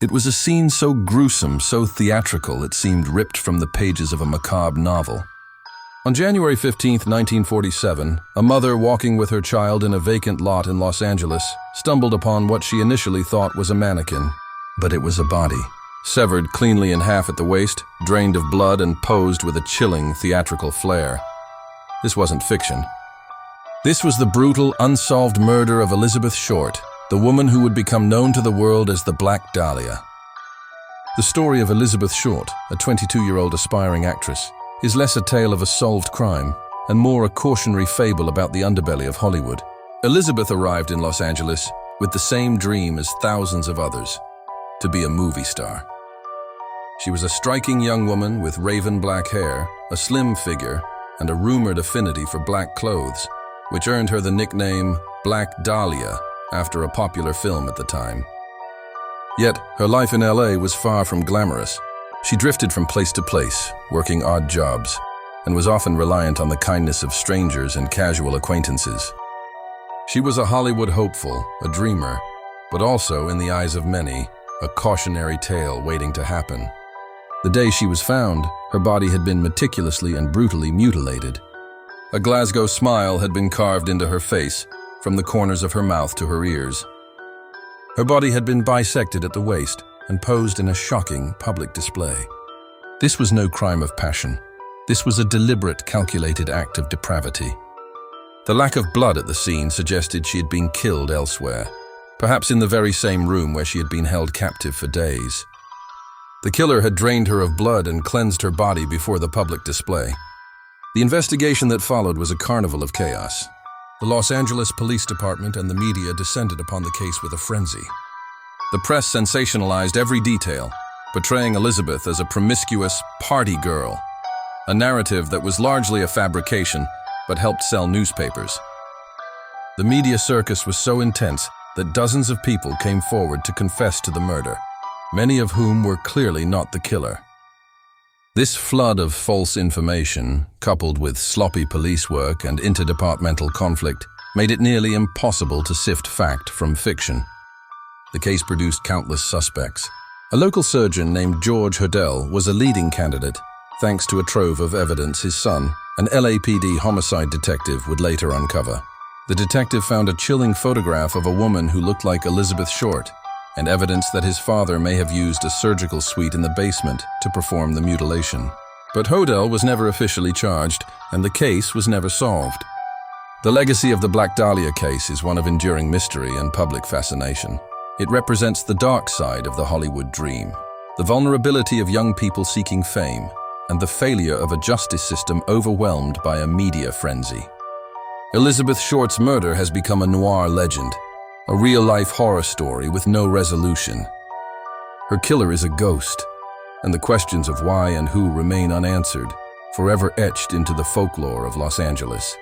It was a scene so gruesome, so theatrical, it seemed ripped from the pages of a macabre novel. On January 15, 1947, a mother walking with her child in a vacant lot in Los Angeles stumbled upon what she initially thought was a mannequin, but it was a body. Severed cleanly in half at the waist, drained of blood, and posed with a chilling theatrical flair. This wasn't fiction. This was the brutal, unsolved murder of Elizabeth Short, the woman who would become known to the world as the Black Dahlia. The story of Elizabeth Short, a 22-year-old aspiring actress, is less a tale of a solved crime and more a cautionary fable about the underbelly of Hollywood. Elizabeth arrived in Los Angeles with the same dream as thousands of others, to be a movie star. She was a striking young woman with raven black hair, a slim figure, and a rumored affinity for black clothes, which earned her the nickname Black Dahlia after a popular film at the time. Yet, her life in LA was far from glamorous. She drifted from place to place, working odd jobs, and was often reliant on the kindness of strangers and casual acquaintances. She was a Hollywood hopeful, a dreamer, but also, in the eyes of many, a cautionary tale waiting to happen. The day she was found, her body had been meticulously and brutally mutilated. A Glasgow smile had been carved into her face, from the corners of her mouth to her ears. Her body had been bisected at the waist and posed in a shocking public display. This was no crime of passion. This was a deliberate, calculated act of depravity. The lack of blood at the scene suggested she had been killed elsewhere, perhaps in the very same room where she had been held captive for days. The killer had drained her of blood and cleansed her body before the public display. The investigation that followed was a carnival of chaos. The Los Angeles Police Department and the media descended upon the case with a frenzy. The press sensationalized every detail, portraying Elizabeth as a promiscuous party girl, a narrative that was largely a fabrication but helped sell newspapers. The media circus was so intense that dozens of people came forward to confess to the murder, many of whom were clearly not the killer. This flood of false information, coupled with sloppy police work and interdepartmental conflict, made it nearly impossible to sift fact from fiction. The case produced countless suspects. A local surgeon named George Hodel was a leading candidate, thanks to a trove of evidence his son, an LAPD homicide detective, would later uncover. The detective found a chilling photograph of a woman who looked like Elizabeth Short, and evidence that his father may have used a surgical suite in the basement to perform the mutilation. But Hodel was never officially charged, and the case was never solved. The legacy of the Black Dahlia case is one of enduring mystery and public fascination. It represents the dark side of the Hollywood dream, the vulnerability of young people seeking fame, and the failure of a justice system overwhelmed by a media frenzy. Elizabeth Short's murder has become a noir legend, a real-life horror story with no resolution. Her killer is a ghost, and the questions of why and who remain unanswered, forever etched into the folklore of Los Angeles.